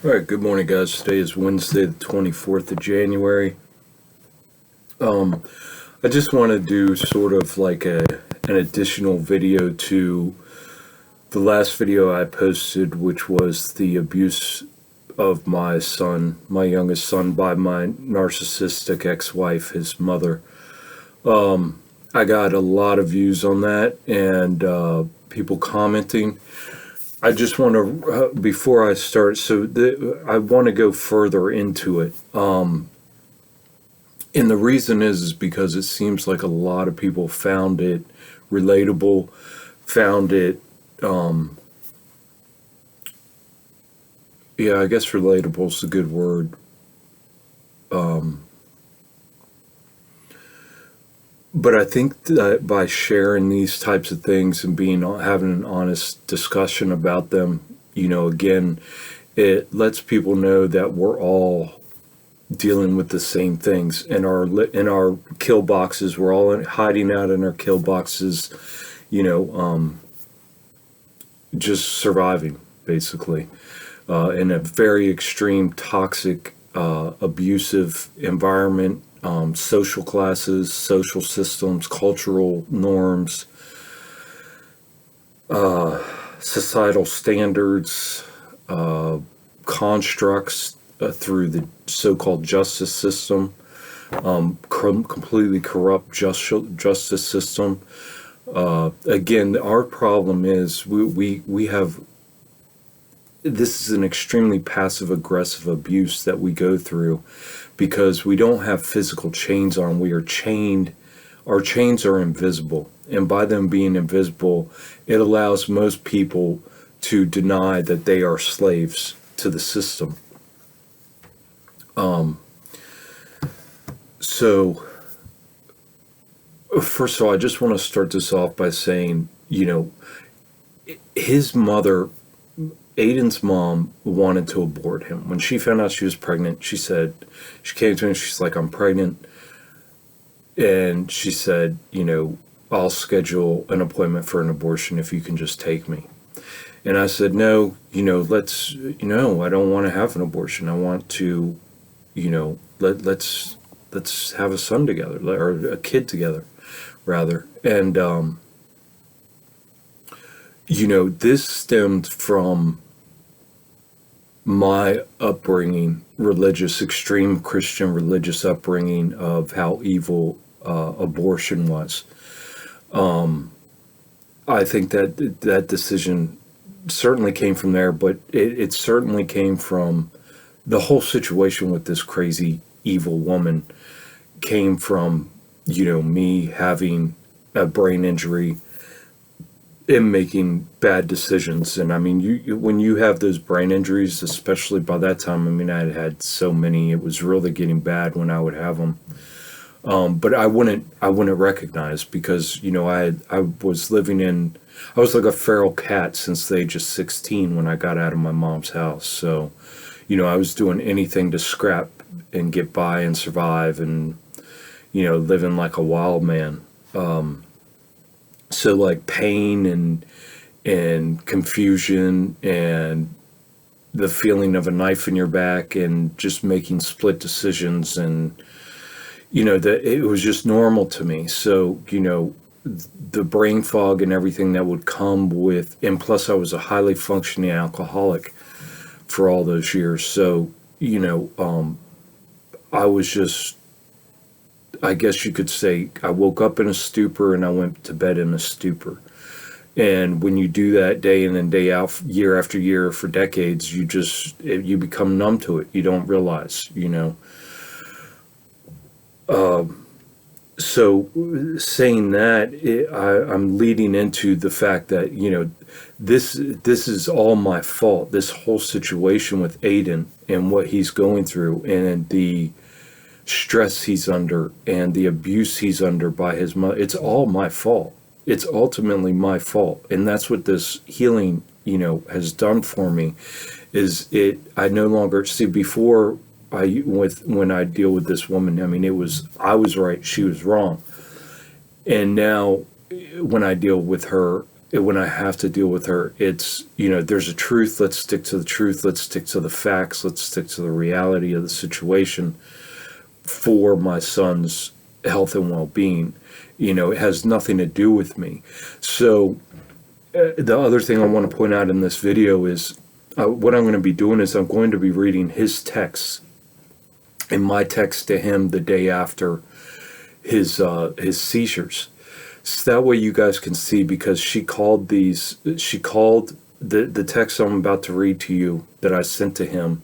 All right, good morning, guys. Today is Wednesday, the 24th of January. I just want to do sort of like an additional video to the last video I posted, which was the abuse of my son, my youngest son, by my narcissistic ex-wife, his mother. I got a lot of views on that and people commenting. I just want to, before I start, I want to go further into it. And the reason is because it seems like a lot of people found it relatable, found it, yeah, I guess relatable is a good word. But I think that by sharing these types of things and having an honest discussion about them, again, it lets people know that we're all dealing with the same things in our kill boxes. We're all hiding out in our kill boxes, just surviving basically in a very extreme, toxic, abusive environment. Social classes, social systems, cultural norms, societal standards, constructs through the so-called justice system, completely corrupt justice system. Again, our problem is we have, this is an extremely passive aggressive abuse that we go through because we don't have physical chains on. We are chained. Our chains are invisible. And by them being invisible, it allows most people to deny that they are slaves to the system. So, first of all, I just want to start this off by saying, his mother, Aiden's mom, wanted to abort him. When she found out she was pregnant, she came to me and she's like, I'm pregnant. And she said, I'll schedule an appointment for an abortion if you can just take me. And I said, no, I don't want to have an abortion. I want to, let's have a son together, or a kid together, rather. And, this stemmed from my upbringing, extreme Christian religious upbringing of how evil abortion was. I think that decision certainly came from there, but it certainly came from the whole situation with this crazy, evil woman came from, me having a brain injury and making bad decisions. And I mean, when you have those brain injuries, especially by that time, I mean, I had so many, it was really getting bad when I would have them. But I wouldn't recognize because, I was like a feral cat since the age of 16 when I got out of my mom's house. So, I was doing anything to scrap and get by and survive and, living like a wild man. So like pain and confusion and the feeling of a knife in your back and just making split decisions and, that it was just normal to me. So, the brain fog and everything that would come with, and plus I was a highly functioning alcoholic for all those years. So, I was just, I guess you could say, I woke up in a stupor and I went to bed in a stupor. And when you do that day in and day out, year after year for decades, you become numb to it. You don't realize, So saying that, I'm leading into the fact that, this is all my fault. This whole situation with Aiden and what he's going through and the stress he's under and the abuse he's under by his mother, it's all my fault. It's ultimately my fault. And that's what this healing, has done for me is I no longer see before when I deal with this woman, I mean, I was right, she was wrong. And now when I deal with her, when I have to deal with her, it's, there's a truth. Let's stick to the truth. Let's stick to the facts. Let's stick to the reality of the situation for my son's health and well-being. It has nothing to do with me. So the other thing I want to point out in this video is what I'm going to be doing is I'm going to be reading his texts and my text to him the day after his seizures. So that way you guys can see, because she called the text I'm about to read to you that I sent to him.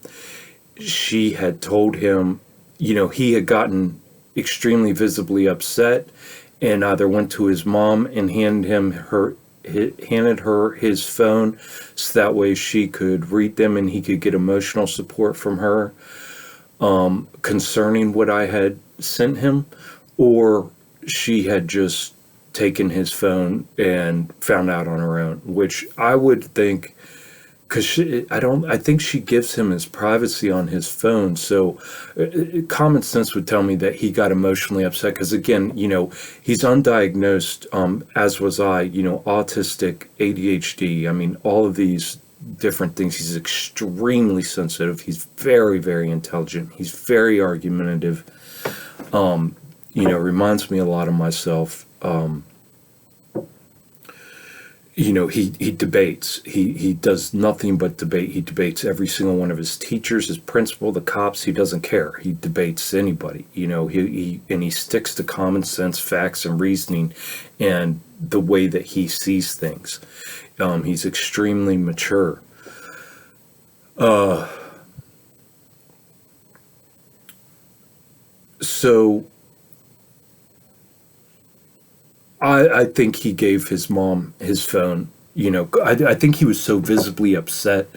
She had told him, he had gotten extremely visibly upset and either went to his mom and handed her his phone so that way she could read them and he could get emotional support from her concerning what I had sent him, or she had just taken his phone and found out on her own, which I would think, because I think she gives him his privacy on his phone. So common sense would tell me that he got emotionally upset because, again, he's undiagnosed, as was I, autistic, ADHD. I mean, all of these different things. He's extremely sensitive. He's very, very intelligent. He's very argumentative. Reminds me a lot of myself. He debates. He does nothing but debate. He debates every single one of his teachers, his principal, the cops. He doesn't care. He debates anybody. He sticks to common sense, facts, and reasoning, and the way that he sees things. He's extremely mature. So I think he gave his mom his phone. I think he was so visibly upset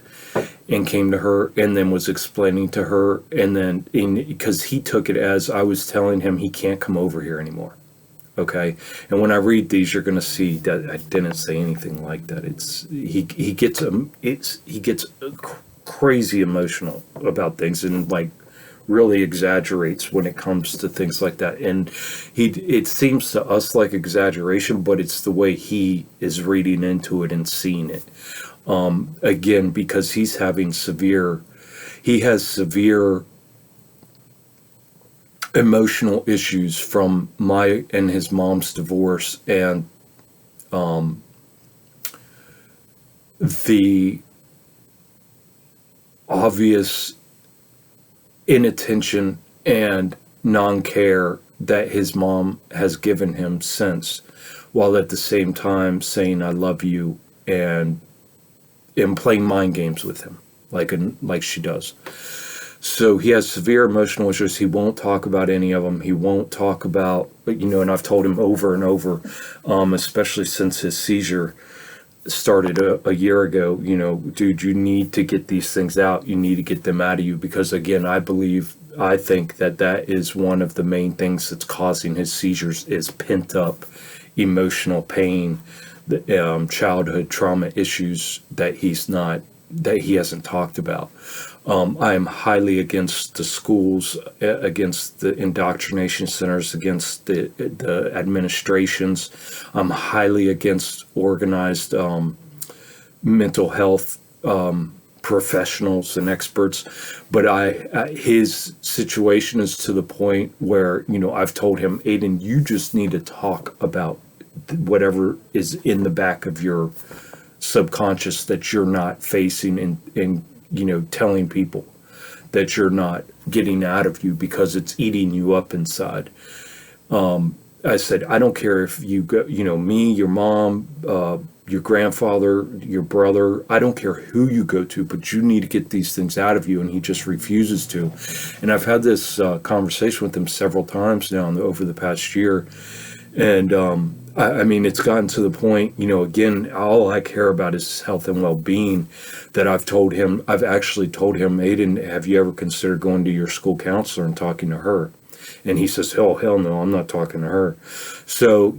and came to her and then was explaining to her, and then because he took it as I was telling him he can't come over here anymore. Okay, and when I read these, you're going to see that I didn't say anything like that. He gets crazy emotional about things and really exaggerates when it comes to things like that, and it seems to us like exaggeration, but it's the way he is reading into it and seeing it. Again, because he has severe emotional issues from my and his mom's divorce, and the obvious inattention and non-care that his mom has given him since, while at the same time saying I love you and playing mind games with him like she does. So he has severe emotional issues. He won't talk about any of them. He won't talk about, and I've told him over and over, especially since his seizure started a year ago, dude, you need to get these things out. You need to get them out of you, because again, I think that is one of the main things that's causing his seizures is pent up emotional pain, the childhood trauma issues that he hasn't talked about. I am highly against the schools, against the indoctrination centers, against the administrations. I'm highly against organized mental health professionals and experts. But his situation is to the point where, I've told him, Aiden, you just need to talk about whatever is in the back of your subconscious that you're not facing and telling people that you're not getting out of you because it's eating you up inside. I said, I don't care if you go, me, your mom, your grandfather, your brother, I don't care who you go to, but you need to get these things out of you. And he just refuses to. And I've had this conversation with him several times now over the past year. And I mean, it's gotten to the point, again, all I care about is his health and well-being, that I've actually told him, Aiden, have you ever considered going to your school counselor and talking to her? And he says, hell no, I'm not talking to her. So,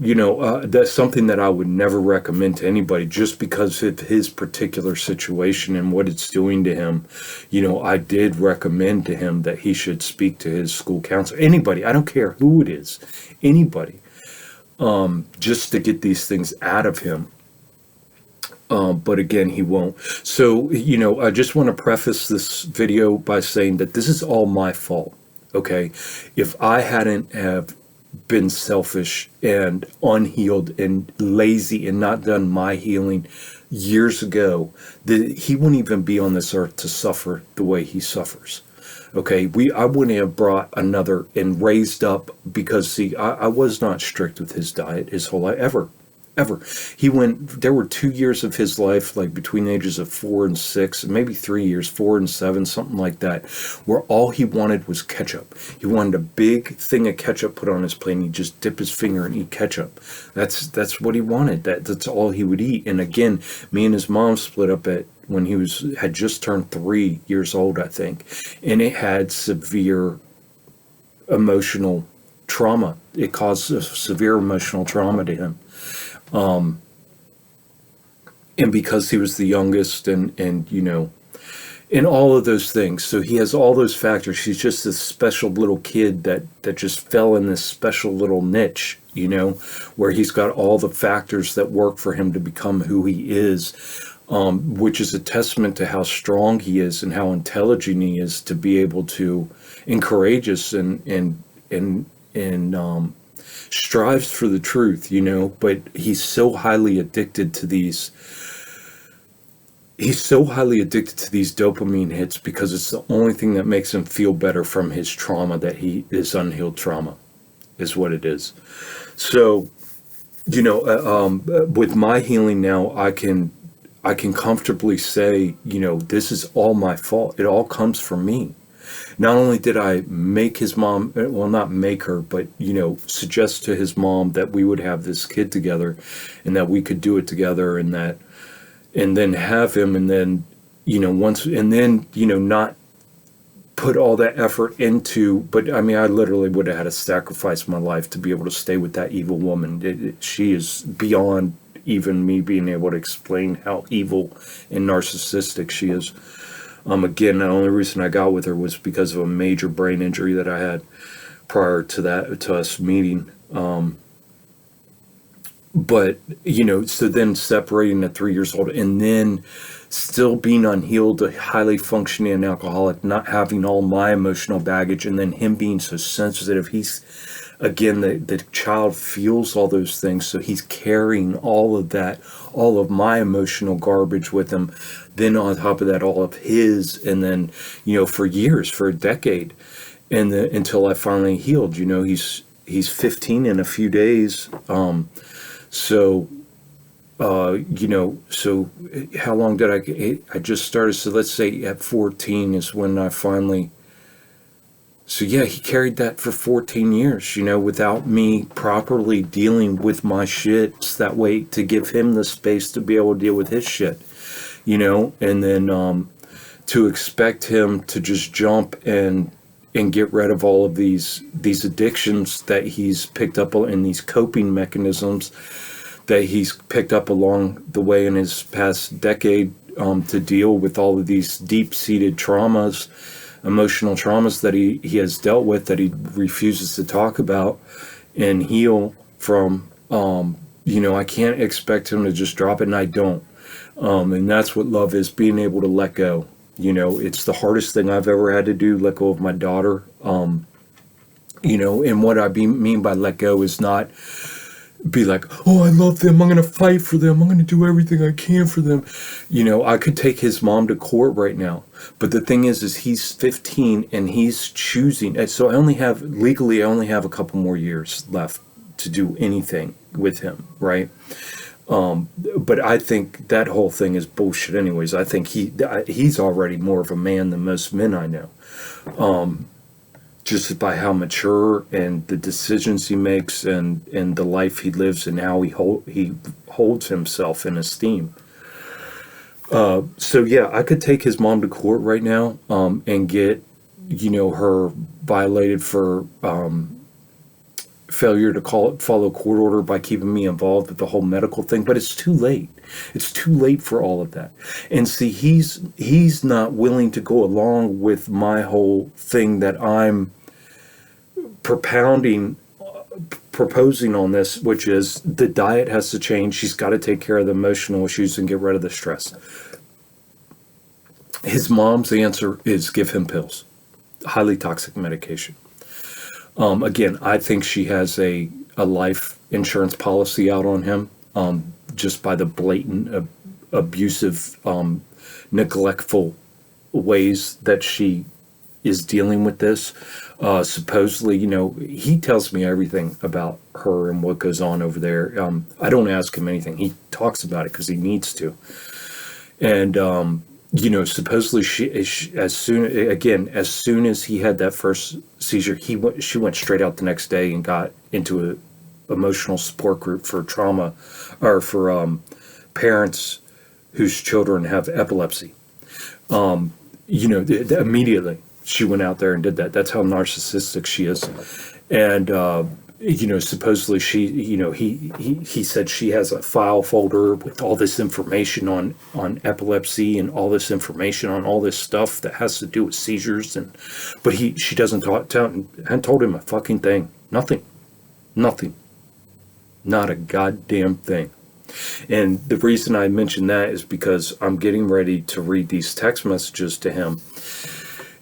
that's something that I would never recommend to anybody just because of his particular situation and what it's doing to him. I did recommend to him that he should speak to his school counselor. Anybody, I don't care who it is, anybody. Just to get these things out of him. But again, he won't. So, I just want to preface this video by saying that this is all my fault. Okay. If I hadn't have been selfish and unhealed and lazy and not done my healing years ago, he wouldn't even be on this earth to suffer the way he suffers. Okay, I wouldn't have brought another and raised up, because see, I was not strict with his diet his whole life, ever. There were 2 years of his life, like between the ages of 4 and 6, maybe 3 years, 4 and 7, something like that, where all he wanted was ketchup. He wanted a big thing of ketchup put on his plate, and he'd just dip his finger and eat ketchup. That's what he wanted. That's all he would eat. And again, me and his mom split up when he had just turned 3 years old, I think, and it had severe emotional trauma. It caused a severe emotional trauma to him. And because he was the youngest, and and all of those things. So he has all those factors. He's just this special little kid that just fell in this special little niche, where he's got all the factors that work for him to become who he is, which is a testament to how strong he is and how intelligent he is to be able to, and courageous, and strives for the truth, but he's so highly addicted to these dopamine hits, because it's the only thing that makes him feel better from his trauma, his unhealed trauma is what it is. So, with my healing now, I can comfortably say, this is all my fault. It all comes from me. Not only did I make his mom, well, not make her, but, suggest to his mom that we would have this kid together, and that we could do it together, and then have him, and then, not put all that effort into, but I mean, I literally would have had to sacrifice my life to be able to stay with that evil woman. She is beyond even me being able to explain how evil and narcissistic she is. Again, the only reason I got with her was because of a major brain injury that I had prior to us meeting. But, so then separating at 3 years old, and then still being unhealed, a highly functioning alcoholic, not having all my emotional baggage, and then him being so sensitive. Again, the child feels all those things, so he's carrying all of that, all of my emotional garbage with him. Then on top of that, all of his, and then, for years, for a decade, and until I finally healed. He's 15 in a few days. So how long did I just started? So let's say at 14 is when I finally. So yeah, he carried that for 14 years, without me properly dealing with my shit that way, to give him the space to be able to deal with his shit, and then to expect him to just jump and get rid of all of these addictions that he's picked up, in these coping mechanisms that he's picked up along the way in his past decade, to deal with all of these deep-seated traumas, emotional traumas that he has dealt with, that he refuses to talk about and heal from. I can't expect him to just drop it, and I don't. And that's what love is, being able to let go. It's the hardest thing I've ever had to do, let go of my daughter. And what I mean by let go is not be like, oh, I love them, I'm going to fight for them, I'm going to do everything I can for them. I could take his mom to court right now. But the thing is he's 15 and he's choosing. So legally, I only have a couple more years left to do anything with him, right? But I think that whole thing is bullshit anyways. I think he's already more of a man than most men I know. Just by how mature and the decisions he makes, and the life he lives, and how he holds himself in esteem. So yeah, I could take his mom to court right now, and get, her violated for failure to follow court order by keeping me involved with the whole medical thing. But it's too late. It's too late for all of that. And see, he's not willing to go along with my whole thing that I'm propounding proposing on this, which is the diet has to change. She's got to take care of the emotional issues and get rid of the stress. His mom's answer is give him pills, highly toxic medication. Again, I think she has a life insurance policy out on him, just by the blatant, abusive, neglectful ways that she is dealing with this. Supposedly, he tells me everything about her and what goes on over there. I don't ask him anything. He talks about it because he needs to. And, supposedly as soon as he had that first seizure, she went straight out the next day and got into a emotional support group for trauma, or for parents whose children have epilepsy. Immediately she went out there and did that. That's how narcissistic she is. And supposedly he said she has a file folder with all this information on epilepsy and all this information on all this stuff that has to do with seizures. But she doesn't hadn't told him a fucking thing. Nothing. Not a goddamn thing. And the reason I mention that is because I'm getting ready to read these text messages to him.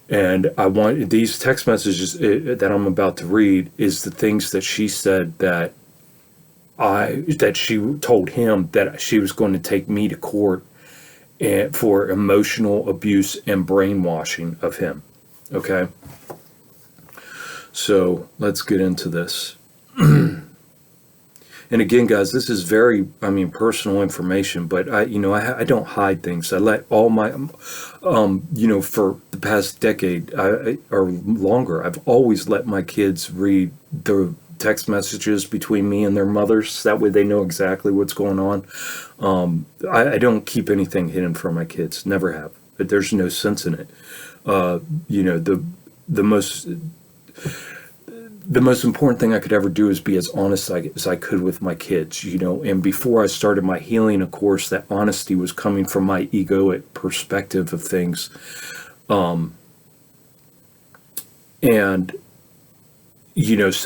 And I want these text messages that I'm about to read is the things that she said that she told him that she was going to take me to court for emotional abuse and brainwashing of him. Okay. So let's get into this. And again, guys, this is very, personal information, but I don't hide things. I let all my, for the past decade or longer, I've always let my kids read the text messages between me and their mothers. That way they know exactly what's going on. I don't keep anything hidden from my kids. Never have. But there's no sense in it. The most important thing I could ever do is be as honest as I could with my kids, and before I started my healing, of course, that honesty was coming from my egoic perspective of things. So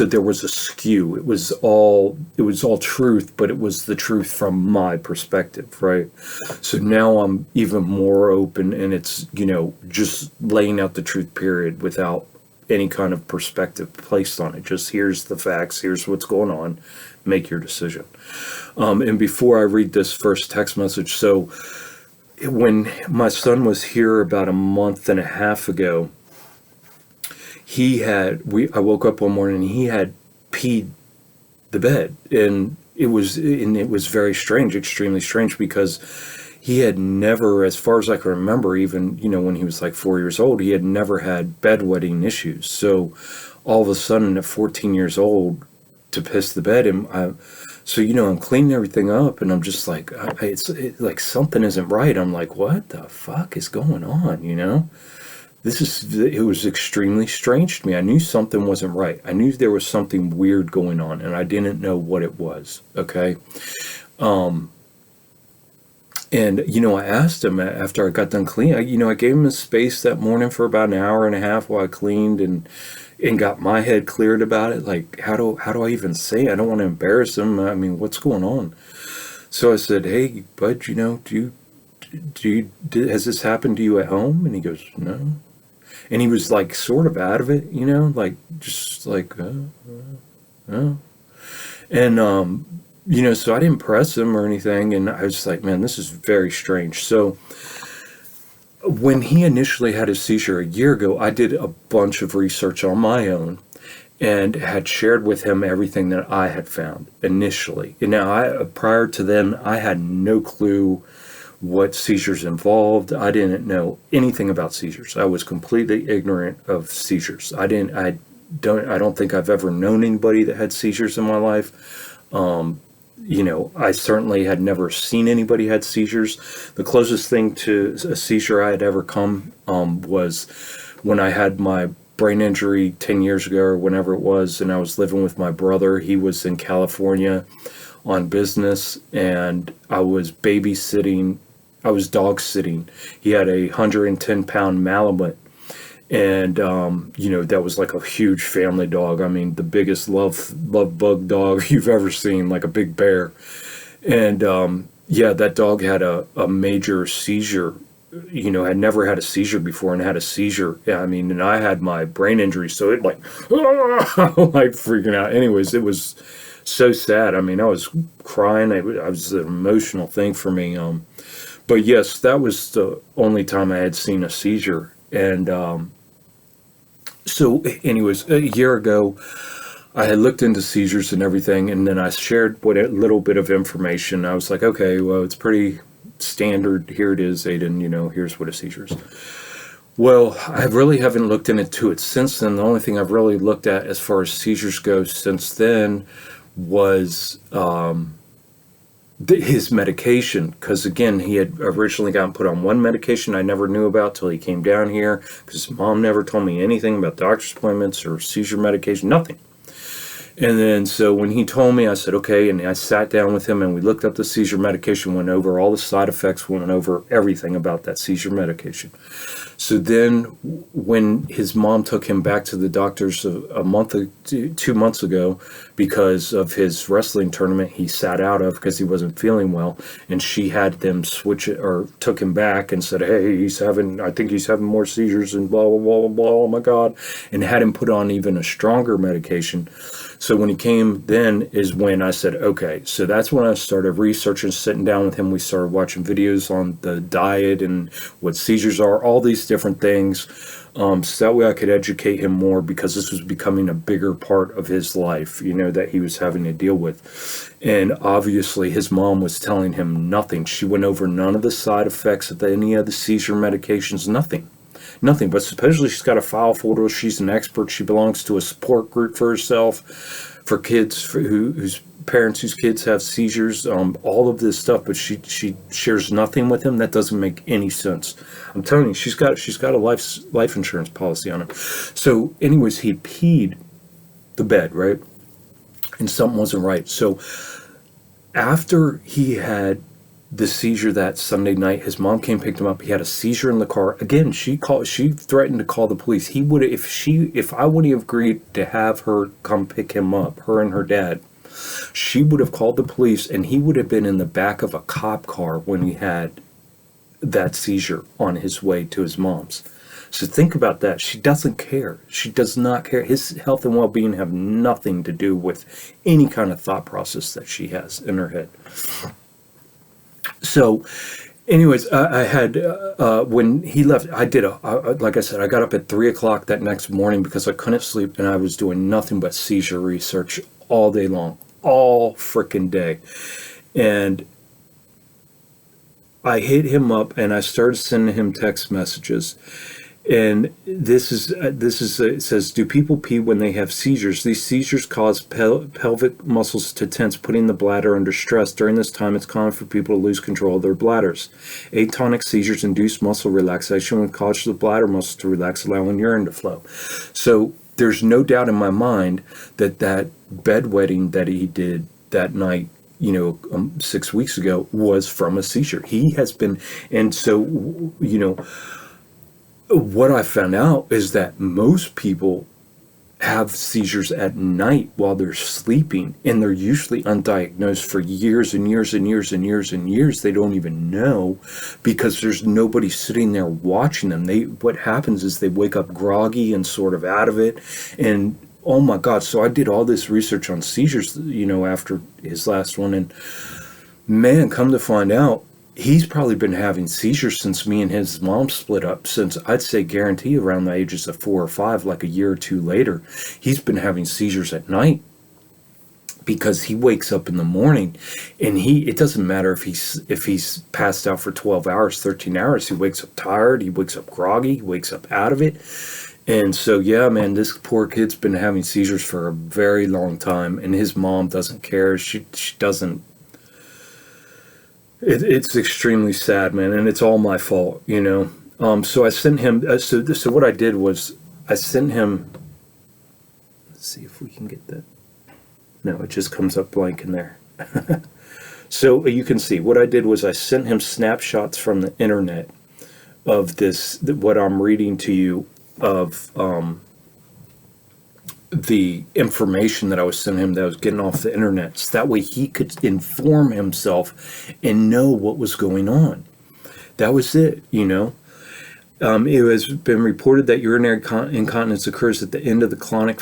there was a skew. It was all truth, but it was the truth from my perspective, right? So now I'm even more open, and it's, just laying out the truth, period, without any kind of perspective placed on it. Just here's the facts, here's what's going on, make your decision. And before I read this first text message, so when my son was here about a month and a half ago, I woke up one morning and he had peed the bed, and it was very strange, extremely strange, because he had never, as far as I can remember, even, when he was like 4 years old, he had never had bedwetting issues. So all of a sudden at 14 years old to piss the bed, and I'm cleaning everything up, and I'm just like, it's like something isn't right. I'm like, what the fuck is going on? It was extremely strange to me. I knew something wasn't right. I knew there was something weird going on, and I didn't know what it was. Okay. And, I asked him after I got done cleaning, I gave him a space that morning for about an hour and a half while I cleaned and got my head cleared about it. Like, how do I even say it? I don't want to embarrass him. What's going on? So I said, hey, bud, has this happened to you at home? And he goes, no. And he was like, sort of out of it, oh. And, so I didn't press him or anything, and I was like, man, this is very strange. So when he initially had his seizure a year ago, I did a bunch of research on my own and had shared with him everything that I had found initially. And now, prior to then, I had no clue what seizures involved. I didn't know anything about seizures. I was completely ignorant of seizures. I don't think I've ever known anybody that had seizures in my life. I certainly had never seen anybody had seizures. The closest thing to a seizure I had ever come was when I had my brain injury 10 years ago or whenever it was, and I was living with my brother. He was in California on business, and I was babysitting. I was dog sitting. He had a 110-pound Malamute, And that was like a huge family dog. I mean, the biggest love bug dog you've ever seen, like a big bear. And yeah, that dog had a major seizure. Had never had a seizure before and had a seizure. Yeah, I mean, and I had my brain injury, so it like like freaking out. Anyways, it was so sad. I mean, I was crying. I was an emotional thing for me. But yes, that was the only time I had seen a seizure. And so, anyways, a year ago, I had looked into seizures and everything, and then I shared what a little bit of information. I was like, okay, well, it's pretty standard. Here it is, Aiden. Here's what a seizure is. Well, I really haven't looked into it since then. The only thing I've really looked at as far as seizures go since then was his medication, because again, he had originally gotten put on one medication I never knew about till he came down here, because mom never told me anything about doctor's appointments or seizure medication, nothing. And then so when he told me, I said, okay, and I sat down with him and we looked up the seizure medication, went over all the side effects, went over everything about that seizure medication. So then when his mom took him back to the doctors a month, 2 months ago, because of his wrestling tournament he sat out of because he wasn't feeling well, and she had them switch it, or took him back and said, hey, I think he's having more seizures and blah, blah, blah, blah, oh my God, and had him put on even a stronger medication. So when he came, then is when I said, okay. So that's when I started researching, sitting down with him. We started watching videos on the diet and what seizures are, all these different things. So that way I could educate him more, because this was becoming a bigger part of his life, that he was having to deal with. And obviously his mom was telling him nothing. She went over none of the side effects of any of the seizure medications, nothing. Nothing, but supposedly she's got a file folder. She's an expert. She belongs to a support group for herself, for kids whose parents whose kids have seizures. All of this stuff, but she shares nothing with him. That doesn't make any sense. I'm telling you, she's got a life insurance policy on him. So, anyways, he peed the bed, right, and something wasn't right. So after he had the seizure that Sunday night, his mom came, picked him up. He had a seizure in the car. Again, she threatened to call the police. He would, if I would have agreed to have her come pick him up, her and her dad, she would have called the police, and he would have been in the back of a cop car when he had that seizure on his way to his mom's. So think about that. She doesn't care. She does not care. His health and well-being have nothing to do with any kind of thought process that she has in her head. So, anyways, I had, when he left, I did like I said, I got up at 3 o'clock that next morning because I couldn't sleep, and I was doing nothing but seizure research all day long, all freaking day. And I hit him up and I started sending him text messages. And this is it says, do people pee when they have seizures? These seizures cause pelvic muscles to tense, putting the bladder under stress. During this time, it's common for people to lose control of their bladders. Atonic seizures induce muscle relaxation, which causes the bladder muscles to relax, allowing urine to flow. So there's no doubt in my mind that bedwetting that he did that night, 6 weeks ago, was from a seizure. He has been, and so, what I found out is that most people have seizures at night while they're sleeping, and they're usually undiagnosed for years and years and years and years and years. They don't even know, because there's nobody sitting there watching them. What happens is they wake up groggy and sort of out of it, and oh my God. So I did all this research on seizures, after his last one, and man, come to find out, he's probably been having seizures since me and his mom split up, since I'd say guarantee around the ages of 4 or 5, like a year or two later. He's been having seizures at night because he wakes up in the morning, and it doesn't matter if he's passed out for 12 hours, 13 hours, he wakes up tired, he wakes up groggy, he wakes up out of it. And so, yeah, man, this poor kid's been having seizures for a very long time, and his mom doesn't care. She doesn't. It's extremely sad, man, and it's all my fault, So I sent him. So what I did was I sent him. Let's see if we can get that. No, it just comes up blank in there. So you can see what I did was I sent him snapshots from the internet of this, what I'm reading to you, of the information that I was sending him that I was getting off the internet, so that way he could inform himself and know what was going on. That was it, you know. It has been reported that urinary incontinence occurs at the end of the clonic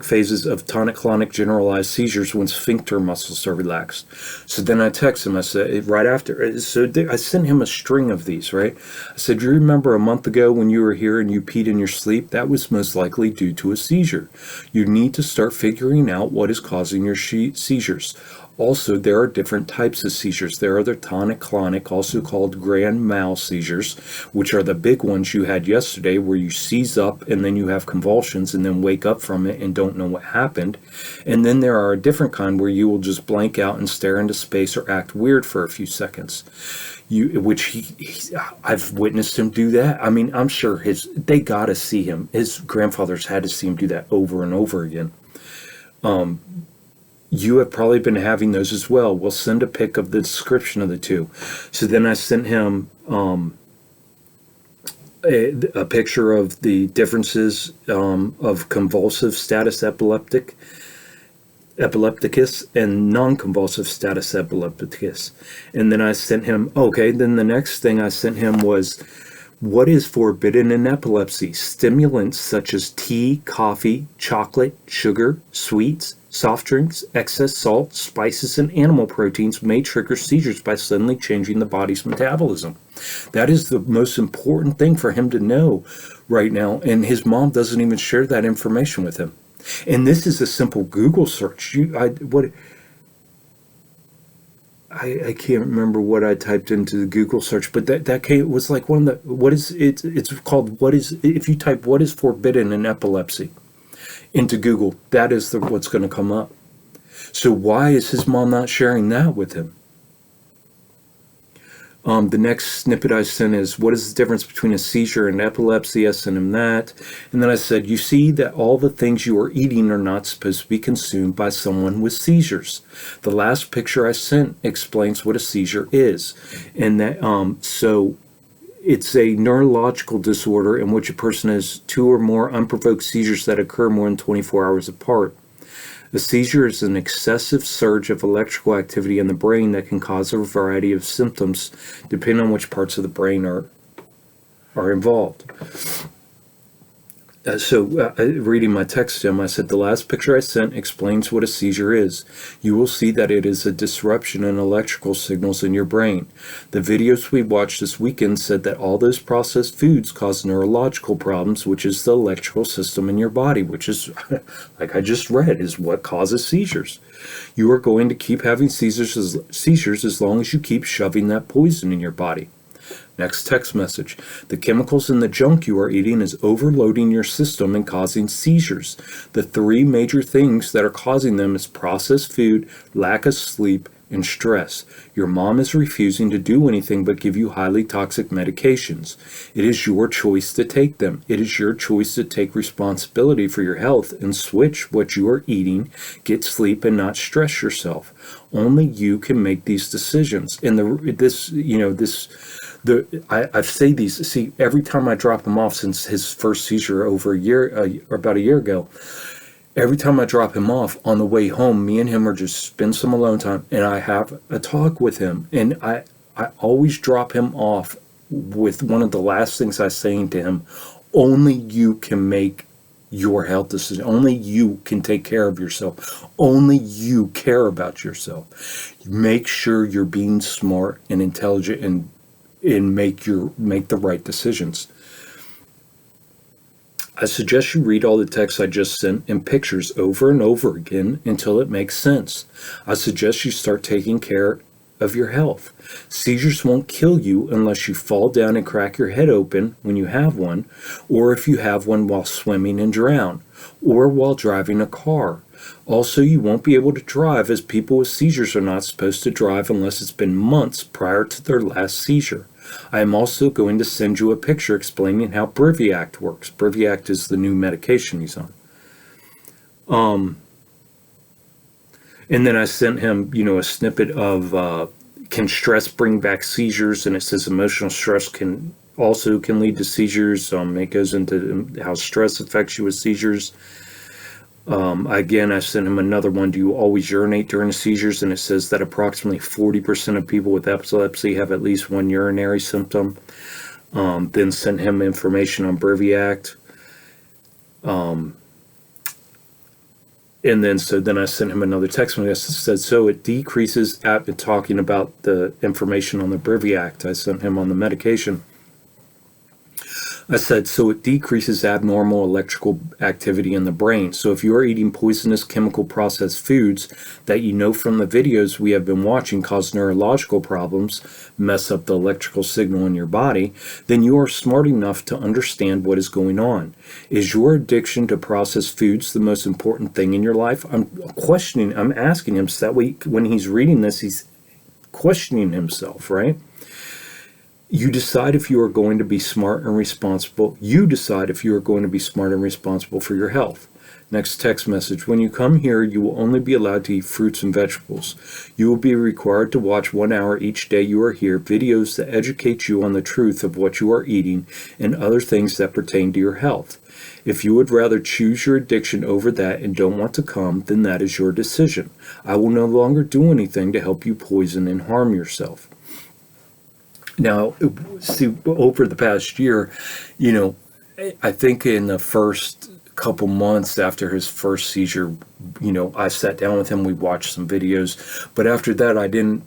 phases of tonic-clonic generalized seizures when sphincter muscles are relaxed. So then I text him, I said, right after, so I sent him a string of these, right? I said, do you remember a month ago when you were here and you peed in your sleep? That was most likely due to a seizure. You need to start figuring out what is causing your seizures. Also, there are different types of seizures. There are the tonic-clonic, also called grand mal seizures, which are the big ones you had yesterday, where you seize up and then you have convulsions and then wake up from it and don't know what happened. And then there are a different kind where you will just blank out and stare into space or act weird for a few seconds. I've witnessed him do that. I mean, I'm sure they got to see him. His grandfathers had to see him do that over and over again. You have probably been having those as well. We'll send a pic of the description of the two. So then I sent him a picture of the differences of convulsive status epilepticus and non-convulsive status epilepticus. And then I sent him, then the next thing I sent him was, what is forbidden in epilepsy? Stimulants such as tea, coffee, chocolate, sugar, sweets, soft drinks, excess salt, spices, and animal proteins may trigger seizures by suddenly changing the body's metabolism. That is the most important thing for him to know right now, and his mom doesn't even share that information with him. And this is a simple Google search. I can't remember what I typed into the Google search, but that came, was like one of the, it's called, if you type what is forbidden in epilepsy into Google, that is what's going to come up. So why is his mom not sharing that with him? The next snippet I sent is, what is the difference between a seizure and epilepsy? I sent him that. And then I said, you see that all the things you are eating are not supposed to be consumed by someone with seizures. The last picture I sent explains what a seizure is. And that, so it's a neurological disorder in which a person has 2 or more unprovoked seizures that occur more than 24 hours apart. A seizure is an excessive surge of electrical activity in the brain that can cause a variety of symptoms depending on which parts of the brain are involved. Reading my text to him, I said, the last picture I sent explains what a seizure is. You will see that it is a disruption in electrical signals in your brain. The videos we watched this weekend said that all those processed foods cause neurological problems, which is the electrical system in your body, which is, like I just read, is what causes seizures. You are going to keep having seizures as long as you keep shoving that poison in your body. Next text message. The chemicals in the junk you are eating is overloading your system and causing seizures. The 3 major things that are causing them is processed food, lack of sleep, and stress. Your mom is refusing to do anything but give you highly toxic medications. It is your choice to take them. It is your choice to take responsibility for your health and switch what you are eating, get sleep, and not stress yourself. Only you can make these decisions. And I say these, see, every time I drop him off since his first seizure about a year ago, every time I drop him off on the way home, me and him are just spend some alone time, and I have a talk with him, and I always drop him off with one of the last things I saying to him: only you can make your health decision. Only you can take care of yourself. Only you care about yourself. Make sure you're being smart and intelligent and make the right decisions. I suggest you read all the texts I just sent and pictures over and over again until it makes sense. I suggest you start taking care of your health. Seizures won't kill you unless you fall down and crack your head open when you have one, or if you have one while swimming and drown, or while driving a car. Also, you won't be able to drive, as people with seizures are not supposed to drive unless it's been months prior to their last seizure. I am also going to send you a picture explaining how Briviact works. Briviact is the new medication he's on. And then I sent him, a snippet of can stress bring back seizures, and it says emotional stress can also can lead to seizures. It goes into how stress affects you with seizures. Again, I sent him another one. Do you always urinate during the seizures? And it says that approximately 40% of people with epilepsy have at least one urinary symptom. Then sent him information on Briviact. And then I sent him another text message that said, so it decreases, talking about the information on the Briviact. I sent him on the medication. I said, so it decreases abnormal electrical activity in the brain. So if you are eating poisonous chemical processed foods that you know from the videos we have been watching cause neurological problems, mess up the electrical signal in your body, then you are smart enough to understand what is going on. Is your addiction to processed foods the most important thing in your life? I'm asking him so that way when he's reading this, he's questioning himself, right? You decide if you are going to be smart and responsible. You decide if you are going to be smart and responsible for your health. Next text message. When you come here, you will only be allowed to eat fruits and vegetables. You will be required to watch 1 hour each day you are here, videos that educate you on the truth of what you are eating and other things that pertain to your health. If you would rather choose your addiction over that and don't want to come, then that is your decision. I will no longer do anything to help you poison and harm yourself. Now, see, over the past year, I think in the first couple months after his first seizure, I sat down with him, we watched some videos, but after that I didn't,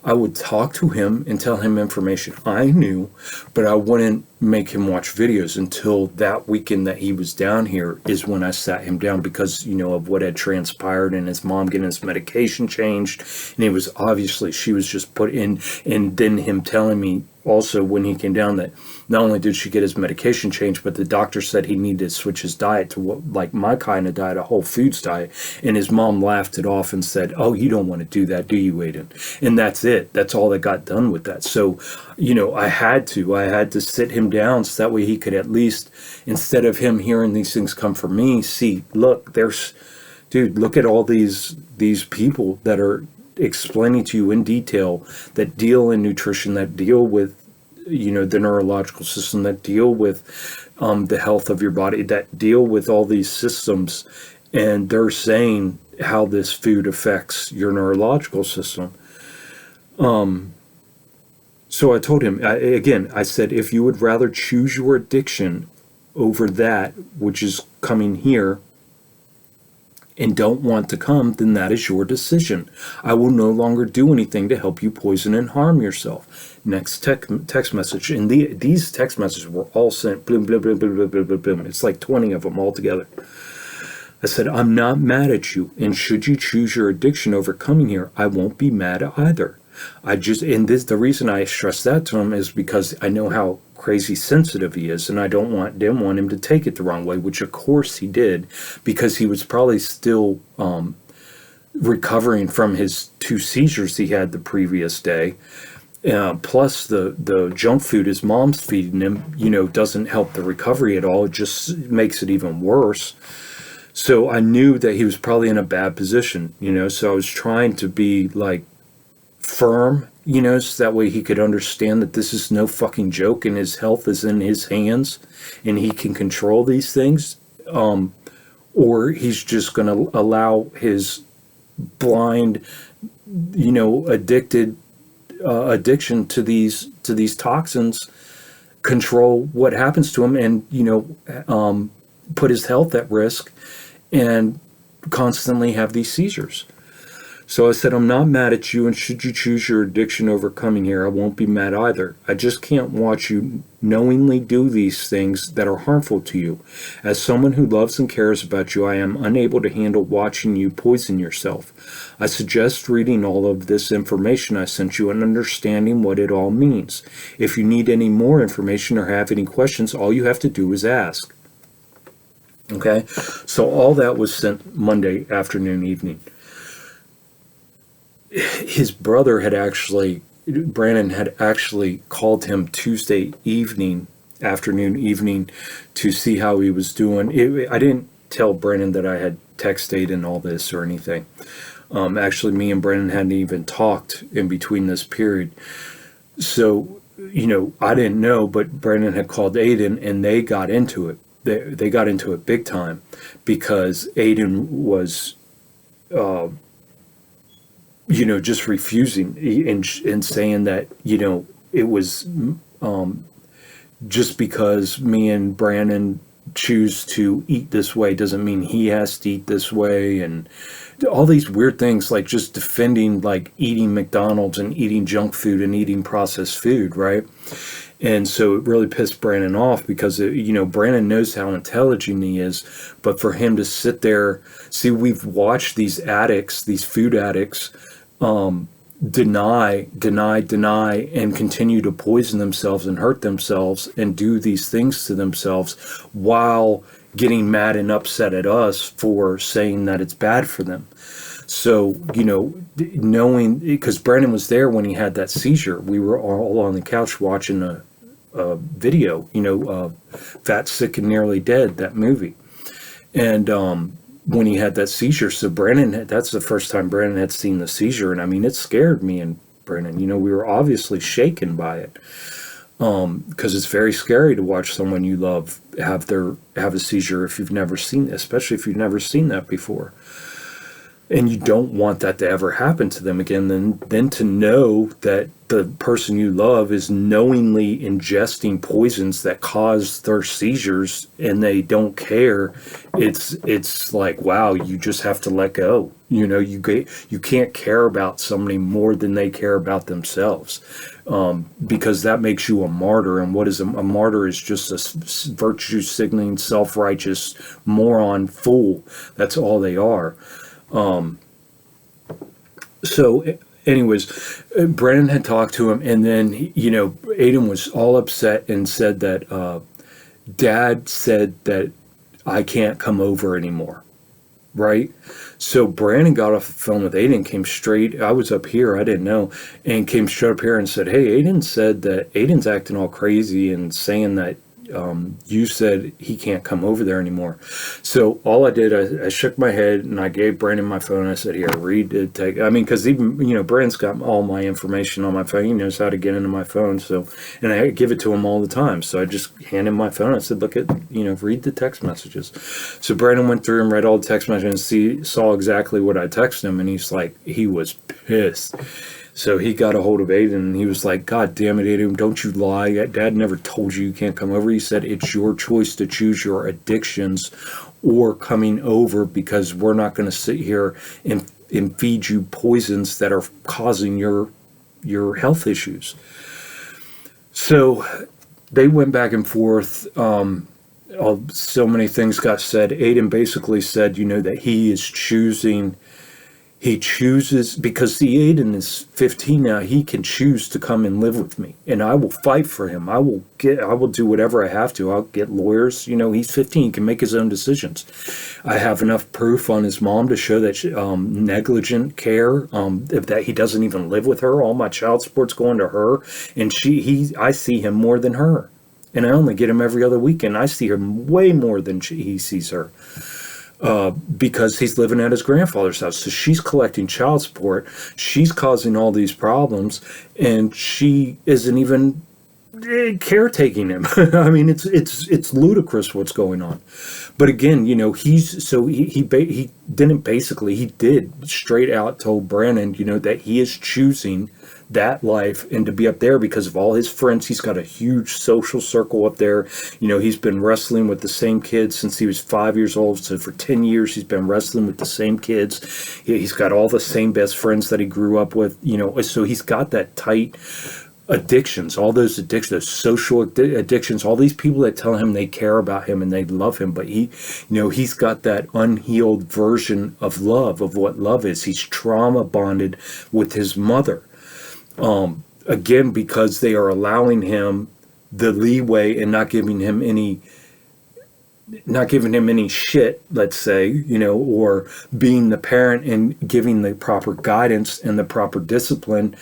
I would talk to him and tell him information I knew, but I wouldn't make him watch videos until that weekend that he was down here is when I sat him down because, of what had transpired and his mom getting his medication changed. And it was obviously, she was just put in, and then him telling me also when he came down that not only did she get his medication changed, but the doctor said he needed to switch his diet to what, like my kind of diet, a whole foods diet. And his mom laughed it off and said, oh, you don't want to do that, do you, Aiden? And that's it. That's all that got done with that. So, I had to sit him down so that way he could at least, instead of him hearing these things come from me, see, look, look at all these people that are explaining to you in detail that deal in nutrition, that deal with, the neurological system, that deal with the health of your body, that deal with all these systems. And they're saying how this food affects your neurological system. So I told him, I said, if you would rather choose your addiction over that, which is coming here, and don't want to come, then that is your decision. I will no longer do anything to help you poison and harm yourself. Next text message. And these text messages were all sent, bloom, bloom, bloom, bloom, bloom, bloom, bloom. It's like 20 of them all together. I said, I'm not mad at you, and should you choose your addiction over coming here, I won't be mad either. The reason I stress that to him is because I know how crazy sensitive he is, and I didn't want him to take it the wrong way, which of course he did, because he was probably still recovering from his 2 seizures he had the previous day. Plus the junk food his mom's feeding him, doesn't help the recovery at all. It just makes it even worse. So I knew that he was probably in a bad position, so I was trying to be like firm, so that way he could understand that this is no fucking joke and his health is in his hands and he can control these things. Or he's just going to allow his blind, addiction to these toxins control what happens to him and, put his health at risk and constantly have these seizures. So I said, I'm not mad at you, and should you choose your addiction over coming here, I won't be mad either. I just can't watch you knowingly do these things that are harmful to you. As someone who loves and cares about you, I am unable to handle watching you poison yourself. I suggest reading all of this information I sent you and understanding what it all means. If you need any more information or have any questions, all you have to do is ask. Okay, so all that was sent Monday afternoon, evening. His brother Brandon had actually called him Tuesday afternoon, evening, to see how he was doing. I didn't tell Brandon that I had texted and all this or anything. Actually, me and Brandon hadn't even talked in between this period. So I didn't know, but Brandon had called Aiden, and they got into it. They got into it big time because Aiden was, just refusing and saying that, it was just because me and Brandon choose to eat this way doesn't mean he has to eat this way, and all these weird things, like just defending like eating McDonald's and eating junk food and eating processed food, right? And so it really pissed Brandon off because Brandon knows how intelligent he is, but for him to sit there, see, we've watched these addicts, these food addicts, deny, and continue to poison themselves and hurt themselves and do these things to themselves while getting mad and upset at us for saying that it's bad for them. So, knowing, because Brandon was there when he had that seizure, we were all on the couch watching a video, Fat, Sick, and Nearly Dead, that movie. And when he had that seizure, so Brandon, that's the first time Brandon had seen the seizure. And I mean, it scared me and Brandon, we were obviously shaken by it. Because it's very scary to watch someone you love have a seizure if you've never seen it, especially if you've never seen that before. And you don't want that to ever happen to them again. Then to know that the person you love is knowingly ingesting poisons that cause their seizures and they don't care, it's like, wow, you just have to let go. You can't care about somebody more than they care about themselves, because that makes you a martyr. And what is a martyr is just a virtue signaling, self-righteous moron fool. That's all they are. So anyways, Brandon had talked to him, and then, Aiden was all upset and said that, Dad said that I can't come over anymore. Right? So Brandon got off the phone with Aiden, came straight, I was up here, I didn't know, and came straight up here and said, hey, Aiden said that Aiden's acting all crazy and saying that you said he can't come over there anymore. So all I did, I shook my head and I gave Brandon my phone. And I said, here, read it. Because even, Brandon's got all my information on my phone. He knows how to get into my phone. So, and I give it to him all the time. So I just hand him my phone. I said, look at, read the text messages. So Brandon went through and read all the text messages and saw exactly what I texted him. And he was pissed. So he got a hold of Aiden and he was like, God damn it, Aiden, don't you lie. Dad never told you can't come over. He said, it's your choice to choose your addictions or coming over, because we're not going to sit here and feed you poisons that are causing your health issues. So they went back and forth. So many things got said. Aiden basically said, that he is choosing. He chooses, because Aiden is 15 now, he can choose to come and live with me, and I will fight for him. I will do whatever I have to. I'll get lawyers. He's 15, he can make his own decisions. I have enough proof on his mom to show that negligent care, that he doesn't even live with her. All my child support's going to her, and I see him more than her, and I only get him every other weekend. I see her way more than he sees her. Because he's living at his grandfather's house. So she's collecting child support. She's causing all these problems, and she isn't even caretaking him. I mean, it's ludicrous what's going on. But again, he did straight out told Brandon, that he is choosing that life and to be up there because of all his friends. He's got a huge social circle up there. He's been wrestling with the same kids since he was 5 years old. So for 10 years, he's been wrestling with the same kids. He's got all the same best friends that he grew up with, so he's got that tight addictions, all those addictions, those social addictions, all these people that tell him they care about him and they love him. But he's got that unhealed version of love, of what love is. He's trauma bonded with his mother. Again, because they are allowing him the leeway and not giving him any shit, let's say, or being the parent and giving the proper guidance and the proper discipline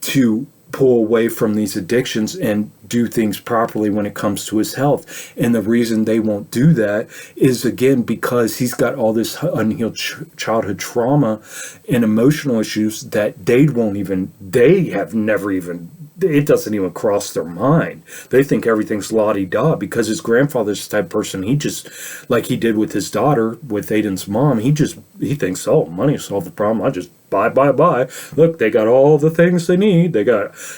to pull away from these addictions and do things properly when it comes to his health. And the reason they won't do that is, again, because he's got all this unhealed childhood trauma and emotional issues that they have never even it doesn't even cross their mind. They think everything's la-di-da because his grandfather's the type of person, he just, like he did with his daughter, with Aiden's mom, he thinks, oh, money solved the problem. I just buy. Look, they got all the things they need.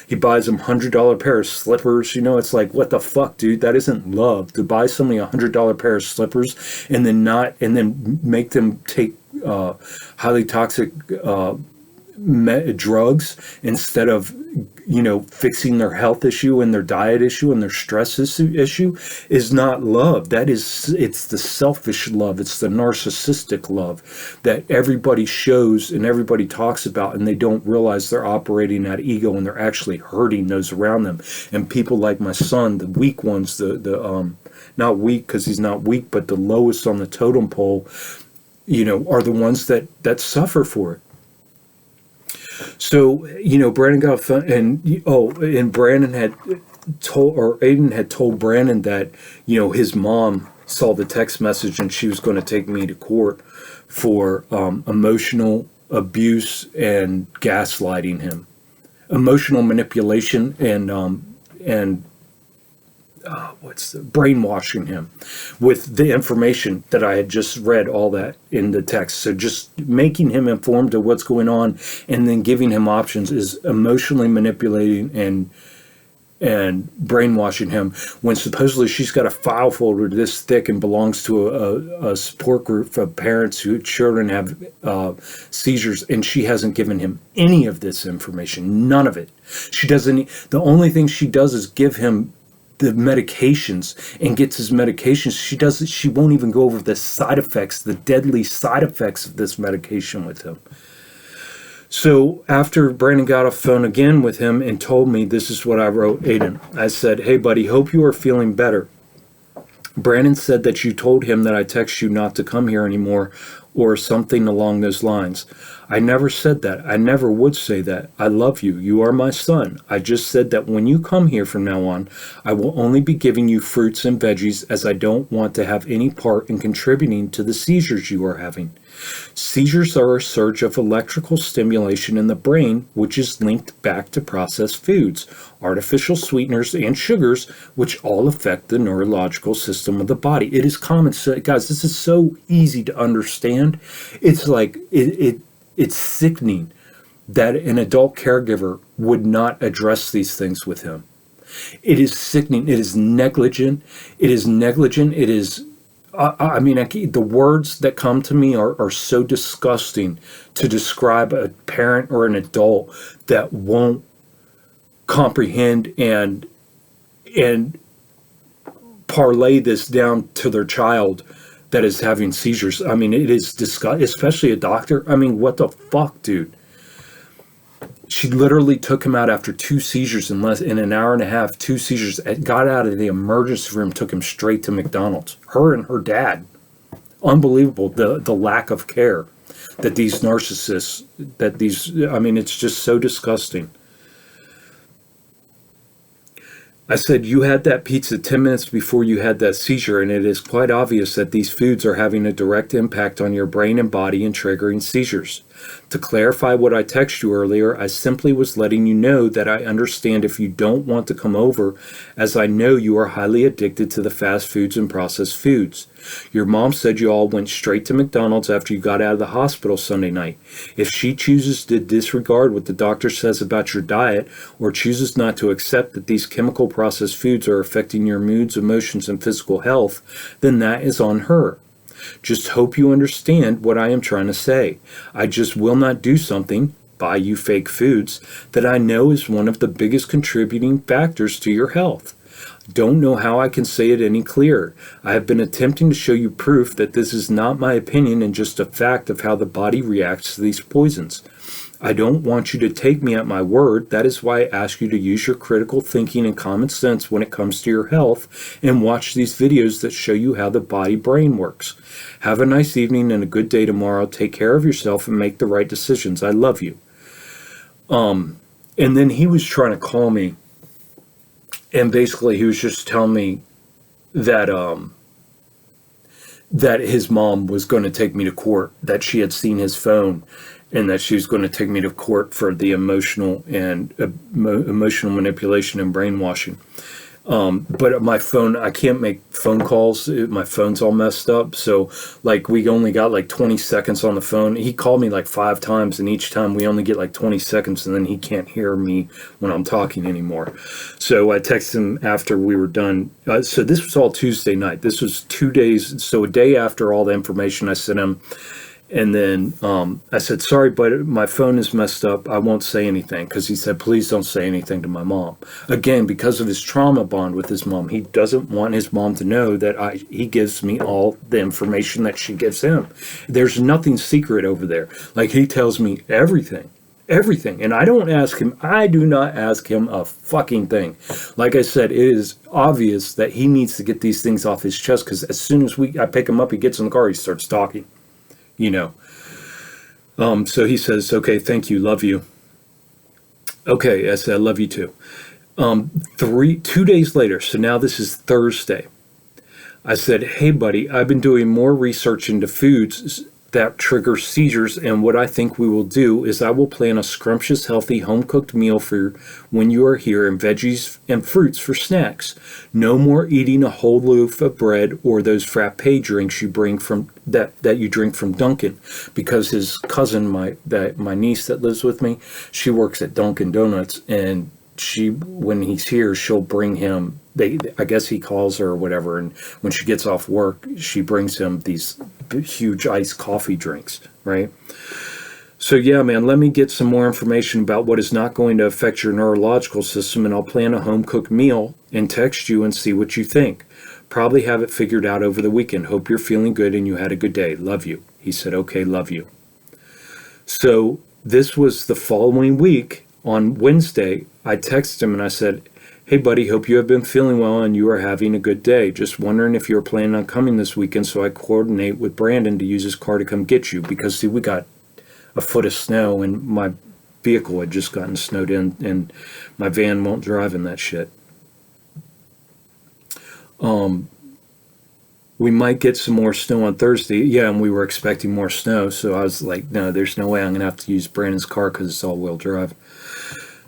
He buys them $100 pair of slippers. It's like, what the fuck, dude? That isn't love. To buy somebody $100 pair of slippers and then make them take highly toxic drugs instead of fixing their health issue and their diet issue and their stress issue is not love. It's the selfish love. It's the narcissistic love that everybody shows and everybody talks about, and they don't realize they're operating at ego and they're actually hurting those around them. And people like my son, the weak ones, the not weak because he's not weak, but the lowest on the totem pole, are the ones that suffer for it. So, Brandon got fun, and Brandon had told, or Aiden had told Brandon that, his mom saw the text message and she was going to take me to court for emotional abuse and gaslighting him, emotional manipulation and brainwashing him with the information that I had just read, all that in the text. So just making him informed of what's going on and then giving him options is emotionally manipulating and brainwashing him, when supposedly she's got a file folder this thick and belongs to a support group of parents whose children have seizures, and she hasn't given him any of this information, none of it. The only thing she does is give him the medications and gets his medications. She won't even go over the side effects, the deadly side effects of this medication with him. So after Brandon got off the phone again with him and told me, this is what I wrote Aiden. I said, hey buddy, hope you are feeling better. Brandon said that you told him that I text you not to come here anymore or something along those lines. I never said that. I never would say that. I love you. You are my son. I just said that when you come here from now on, I will only be giving you fruits and veggies, as I don't want to have any part in contributing to the seizures you are having. Seizures are a surge of electrical stimulation in the brain, which is linked back to processed foods, artificial sweeteners, and sugars, which all affect the neurological system of the body. It is common. So, guys, this is so easy to understand. It's like, it's sickening that an adult caregiver would not address these things with him. It is sickening. It is negligent. It is, the words that come to me are so disgusting to describe a parent or an adult that won't comprehend and parlay this down to their child that is having seizures. I mean, it is disgusting, especially a doctor. I mean, what the fuck, dude? She literally took him out after 2 seizures in an hour and a half, 2 seizures, got out of the emergency room, took him straight to McDonald's. Her and her dad. Unbelievable, the lack of care that these narcissists, it's just so disgusting. I said, you had that pizza 10 minutes before you had that seizure, and it is quite obvious that these foods are having a direct impact on your brain and body and triggering seizures. To clarify what I texted you earlier, I simply was letting you know that I understand if you don't want to come over, as I know you are highly addicted to the fast foods and processed foods. Your mom said you all went straight to McDonald's after you got out of the hospital Sunday night. If she chooses to disregard what the doctor says about your diet, or chooses not to accept that these chemical processed foods are affecting your moods, emotions, and physical health, then that is on her. Just hope you understand what I am trying to say. I just will not do something, buy you fake foods, that I know is one of the biggest contributing factors to your health. Don't know how I can say it any clearer. I have been attempting to show you proof that this is not my opinion and just a fact of how the body reacts to these poisons. I don't want you to take me at my word. That is why I ask you to use your critical thinking and common sense when it comes to your health, and watch these videos that show you how the body-brain works. Have a nice evening and a good day tomorrow. Take care of yourself and make the right decisions. I love you. And then he was trying to call me, and basically he was just telling me that that his mom was going to take me to court, that she had seen his phone, and that she was going to take me to court for the emotional manipulation and brainwashing. But my phone, I can't make phone calls. My phone's all messed up. So like we only got like 20 seconds on the phone. He called me like 5 times, and each time we only get like 20 seconds, and then he can't hear me when I'm talking anymore. So I texted him after we were done. So this was all Tuesday night. This was 2 days. So a day after all the information I sent him. And then I said, sorry, but my phone is messed up. I won't say anything. Because he said, please don't say anything to my mom. Again, because of his trauma bond with his mom, he doesn't want his mom to know that he gives me all the information that she gives him. There's nothing secret over there. Like, he tells me everything. Everything. And I do not ask him a fucking thing. Like I said, it is obvious that he needs to get these things off his chest. Because as soon as I pick him up, he gets in the car, he starts talking. So he says, okay, thank you, love you. Okay, I said, I love you too. 2 days later, so now this is Thursday, I said, hey buddy, I've been doing more research into foods that trigger seizures, and what I think we will do is I will plan a scrumptious, healthy, home-cooked meal for when you are here, and veggies and fruits for snacks. No more eating a whole loaf of bread or those frappe drinks you bring from that you drink from Dunkin', because his cousin, my niece that lives with me, she works at Dunkin' Donuts, and when he's here, she'll bring him, I guess he calls her or whatever, and when she gets off work, she brings him these huge iced coffee drinks, right? So yeah, man, let me get some more information about what is not going to affect your neurological system, and I'll plan a home-cooked meal and text you and see what you think. Probably have it figured out over the weekend. Hope you're feeling good and you had a good day. Love you. He said, okay, love you. So this was the following week. On Wednesday, I texted him and I said, hey buddy, hope you have been feeling well and you are having a good day. Just wondering if you're planning on coming this weekend so I coordinate with Brandon to use his car to come get you. Because see, we got a foot of snow and my vehicle had just gotten snowed in and my van won't drive in that shit. We might get some more snow on Thursday. Yeah, and we were expecting more snow. So I was like, no, there's no way I'm going to have to use Brandon's car because it's all-wheel drive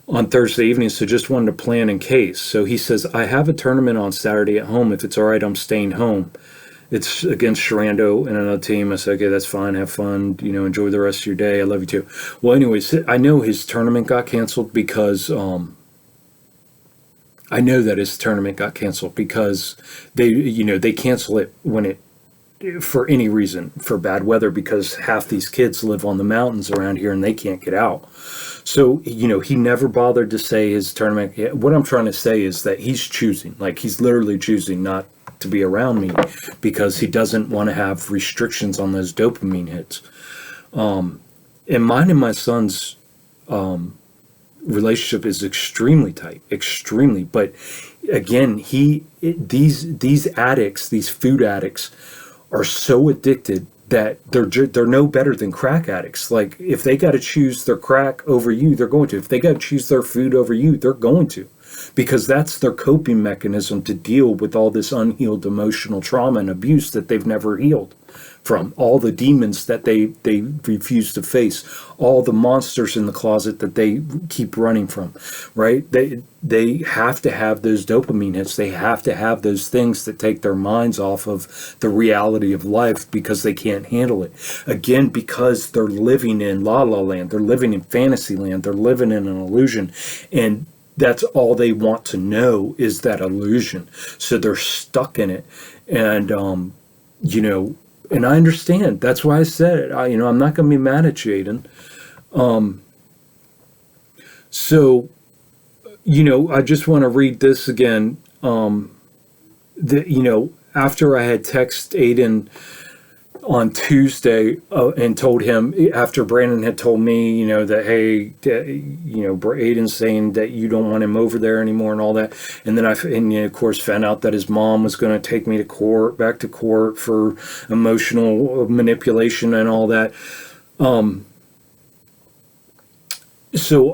on Thursday evening. So just wanted to plan in case. So he says, I have a tournament on Saturday at home. If it's all right, I'm staying home. It's against Sharando and another team. I said, okay, that's fine. Have fun. Enjoy the rest of your day. I love you too. Well, anyways, I know his tournament got canceled because I know that his tournament got canceled because they cancel it for any reason, for bad weather, because half these kids live on the mountains around here and they can't get out. So, he never bothered to say his tournament. What I'm trying to say is that he's choosing, like he's literally choosing not to be around me because he doesn't want to have restrictions on those dopamine hits. And mine and my son's, relationship is extremely tight, extremely. But again, these addicts, these food addicts, are so addicted that they're no better than crack addicts. Like, if they got to choose their crack over you, they're going to. If they got to choose their food over you, they're going to, because that's their coping mechanism to deal with all this unhealed emotional trauma and abuse that they've never healed from, all the demons that they refuse to face, all the monsters in the closet that they keep running from, right? They have to have those dopamine hits. They have to have those things that take their minds off of the reality of life because they can't handle it. Again, because they're living in la la land, they're living in fantasy land, they're living in an illusion, and that's all they want to know is that illusion. So they're stuck in it. And, and I understand. That's why I said it. I'm not going to be mad at Jaden. So, I just want to read this again. After I had texted Aiden on Tuesday and told him, after Brandon had told me, that, hey, Aiden's saying that you don't want him over there anymore and all that. And then of course, found out that his mom was going to take me to back to court for emotional manipulation and all that. So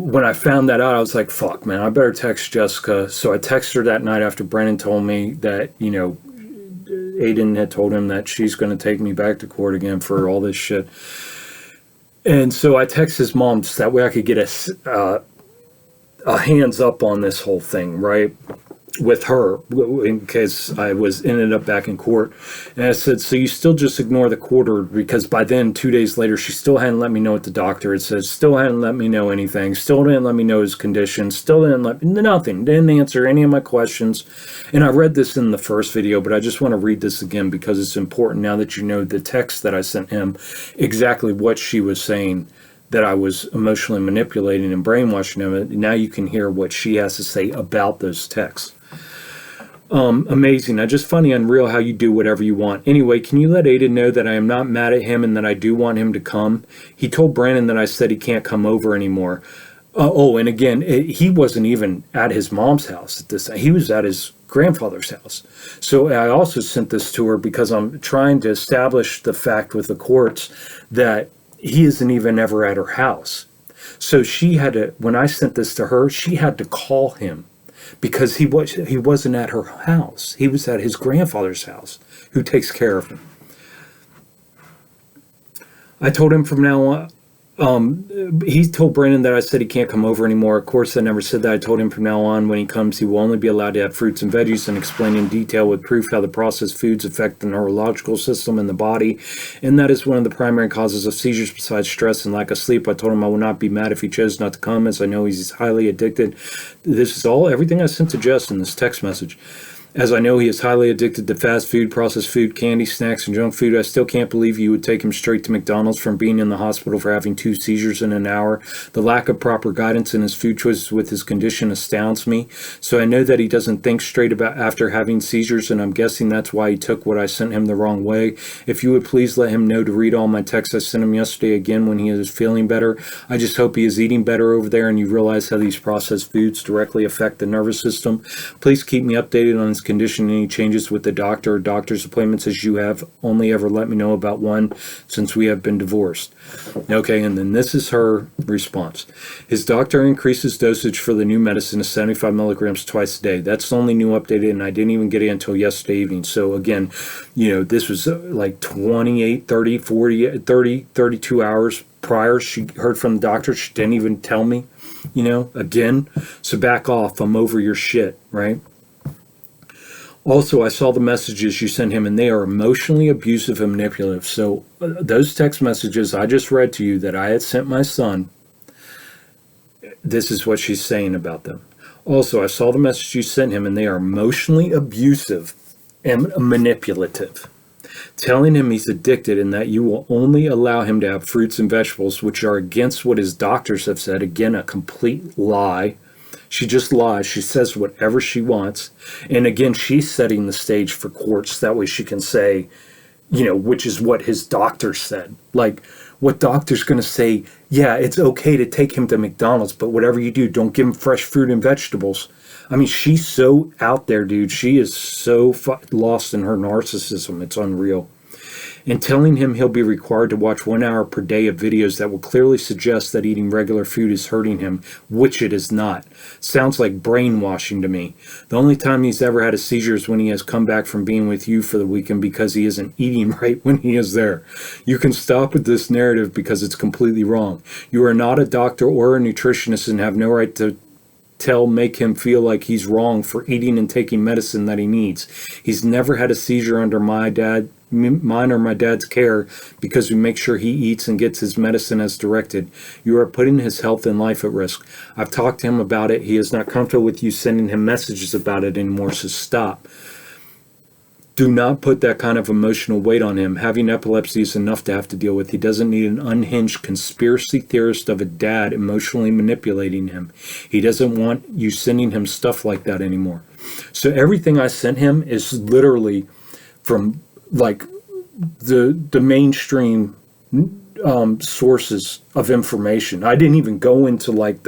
when I found that out, I was like, fuck, man, I better text Jessica. So I texted her that night after Brandon told me that, Aiden had told him that she's going to take me back to court again for all this shit. And so I text his mom just that way I could get a hands up on this whole thing, right? With her, in case I ended up back in court. And I said, so you still just ignore the court order? Because by then, 2 days later, she still hadn't let me know what the doctor had said, still hadn't let me know anything, still didn't let me know his condition, still didn't let me, nothing, didn't answer any of my questions. And I read this in the first video, but I just want to read this again because it's important now that you know the text that I sent him, exactly what she was saying, that I was emotionally manipulating and brainwashing him. Now you can hear what she has to say about those texts. Amazing. I just find it unreal how you do whatever you want. Anyway, can you let Aiden know that I am not mad at him and that I do want him to come? He told Brandon that I said he can't come over anymore. And again, he wasn't even at his mom's house at this time. He was at his grandfather's house. So I also sent this to her because I'm trying to establish the fact with the courts that he isn't even ever at her house. So she had to, when I sent this to her, she had to call him because he wasn't at her house. He was at his grandfather's house, who takes care of him. I told him from now on, he told Brandon that I said he can't come over anymore. Of course, I never said that. I told him from now on, when he comes, he will only be allowed to have fruits and veggies, and explain in detail with proof how the processed foods affect the neurological system in the body. And that is one of the primary causes of seizures besides stress and lack of sleep. I told him I would not be mad if he chose not to come, as I know he's highly addicted. This is everything I sent to Jess in this text message. As I know he is highly addicted to fast food, processed food, candy, snacks, and junk food, I still can't believe you would take him straight to McDonald's from being in the hospital for having 2 seizures in an hour. The lack of proper guidance in his food choices with his condition astounds me. So I know that he doesn't think straight about after having seizures, and I'm guessing that's why he took what I sent him the wrong way. If you would please let him know to read all my texts I sent him yesterday again when he is feeling better. I just hope he is eating better over there and you realize how these processed foods directly affect the nervous system. Please keep me updated on his condition, any changes with the doctor or doctor's appointments, as you have only ever let me know about one since we have been divorced. Okay, and then this is her response. His doctor increases dosage for the new medicine to 75 milligrams twice a day. That's the only new updated, and I didn't even get it until yesterday evening. So again, this was like 28, 30, 40, 30, 32 hours prior. She heard from the doctor. She didn't even tell me, again. So back off. I'm over your shit, right? Also, I saw the messages you sent him, and they are emotionally abusive and manipulative. So those text messages I just read to you that I had sent my son, this is what she's saying about them. Also, I saw the message you sent him, and they are emotionally abusive and manipulative. Telling him he's addicted and that you will only allow him to have fruits and vegetables, which are against what his doctors have said. Again, a complete lie. She just lies. She says whatever she wants. And again, she's setting the stage for courts. That way she can say, which is what his doctor said. Like, what doctor's going to say, yeah, it's okay to take him to McDonald's, but whatever you do, don't give him fresh fruit and vegetables. I mean, she's so out there, dude. She is so lost in her narcissism. It's unreal. And telling him he'll be required to watch 1 hour per day of videos that will clearly suggest that eating regular food is hurting him, which it is not. Sounds like brainwashing to me. The only time he's ever had a seizure is when he has come back from being with you for the weekend because he isn't eating right when he is there. You can stop with this narrative because it's completely wrong. You are not a doctor or a nutritionist and have no right to make him feel like he's wrong for eating and taking medicine that he needs. He's never had a seizure under mine or my dad's care because we make sure he eats and gets his medicine as directed. You are putting his health and life at risk. I've talked to him about it. He is not comfortable with you sending him messages about it anymore, so stop. Do not put that kind of emotional weight on him. Having epilepsy is enough to have to deal with. He doesn't need an unhinged conspiracy theorist of a dad emotionally manipulating him. He doesn't want you sending him stuff like that anymore. So everything I sent him is literally from like the mainstream sources of information. I didn't even go into like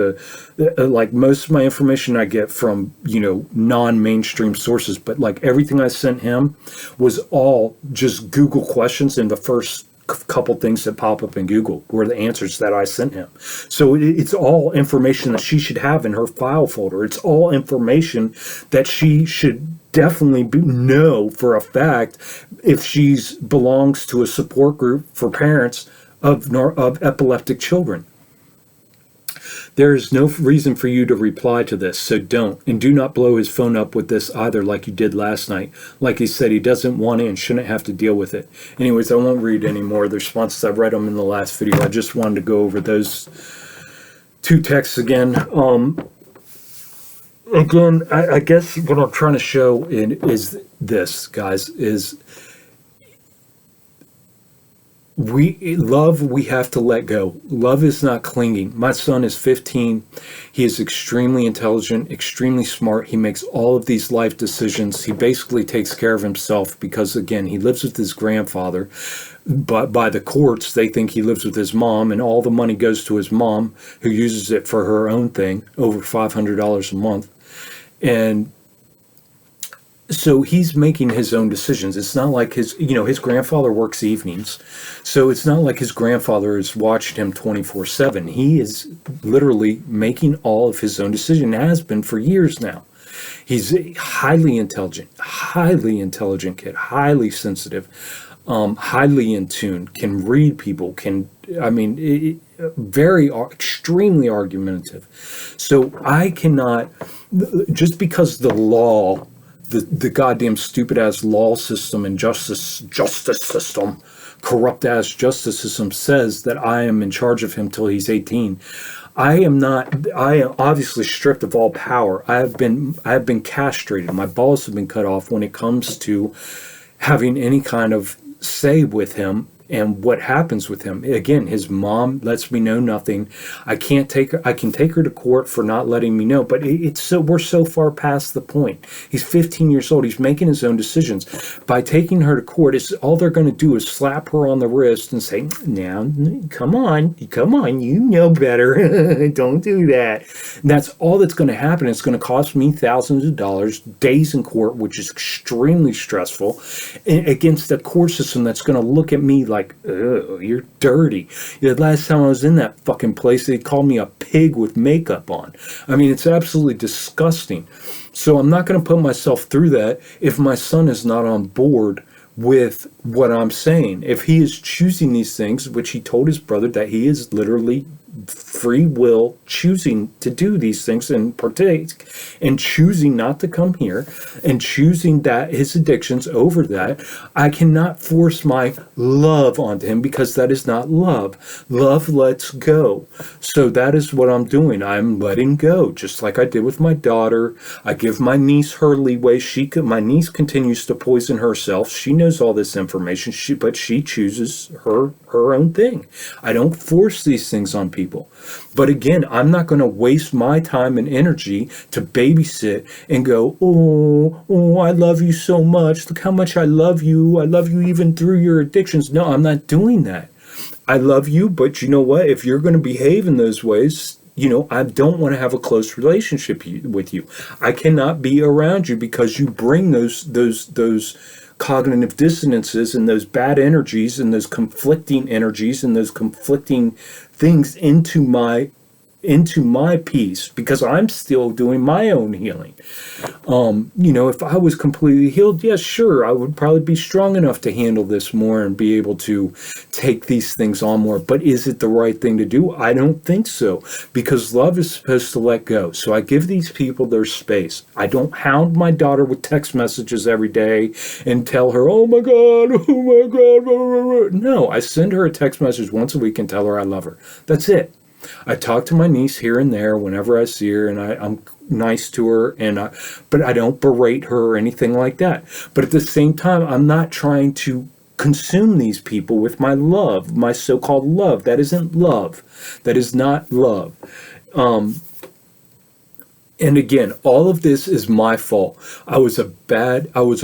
like most of my information I get from non-mainstream sources, but like everything I sent him was all just Google questions, and the first couple things that pop up in Google were the answers that I sent him. So it's all information that she should have in her file folder. It's all information that she should definitely know for a fact if she belongs to a support group for parents of epileptic children. There is no reason for you to reply to this, so don't. And do not blow his phone up with this either like you did last night. Like he said, he doesn't want it and shouldn't have to deal with it. Anyways, I won't read any more of the responses. I read them in the last video. I just wanted to go over those two texts again. I guess what I'm trying to show is this, guys, is we have to let go. Love is not clinging. My son is 15. He is extremely intelligent, extremely smart. He makes all of these life decisions. He basically takes care of himself because, again, he lives with his grandfather. But by the courts, they think he lives with his mom, and all the money goes to his mom, who uses it for her own thing, over $500 a month. And so he's making his own decisions. It's not like his grandfather works evenings. So it's not like his grandfather has watched him 24/7. He is literally making all of his own decisions, has been for years now. He's a highly intelligent kid, highly sensitive, highly in tune, can read people, extremely argumentative. So I cannot, just because the law, the goddamn stupid ass law system and justice system, corrupt ass justice system says that I am in charge of him till he's 18. I am not. I am obviously stripped of all power. I have been castrated. My balls have been cut off when it comes to having any kind of say with him and what happens with him. Again, his mom lets me know nothing. I can take her to court for not letting me know, but we're so far past the point. He's 15 years old. He's making his own decisions. By taking her to court, all they're going to do is slap her on the wrist and say, "Now, come on, you know better. Don't do that." And that's all that's going to happen. It's going to cost me thousands of dollars, days in court, which is extremely stressful, against a court system that's going to look at me like, "Ugh, you're dirty." The last time I was in that fucking place, they called me a pig with makeup on. I mean, it's absolutely disgusting. So I'm not going to put myself through that if my son is not on board with what I'm saying. If he is choosing these things, which he told his brother that he is literally free will choosing to do these things and partake, and choosing not to come here, and choosing that his addictions over that, I cannot force my love onto him, because that is not love. Love lets go. So that is what I'm doing. I'm letting go, just like I did with my daughter. I give my niece her leeway. My niece continues to poison herself. She knows all this information, but she chooses her own thing. I don't force these things on people. But again, I'm not going to waste my time and energy to babysit and go, oh, I love you so much. Look how much I love you. I love you even through your addictions. No, I'm not doing that. I love you, but you know what? If you're going to behave in those ways, I don't want to have a close relationship with you. I cannot be around you because you bring those cognitive dissonances and those bad energies and those conflicting energies and those conflicting things into my peace, because I'm still doing my own healing. If I was completely healed, yes, sure, I would probably be strong enough to handle this more and be able to take these things on more. But is it the right thing to do? I don't think so, because love is supposed to let go. So I give these people their space. I don't hound my daughter with text messages every day and tell her, oh my God. No, I send her a text message once a week and tell her I love her. That's it. I talk to my niece here and there whenever I see her, and I'm nice to her, but I don't berate her or anything like that. But at the same time, I'm not trying to consume these people with my love, my so-called love. That isn't love. That is not love. And again, all of this is my fault. I was a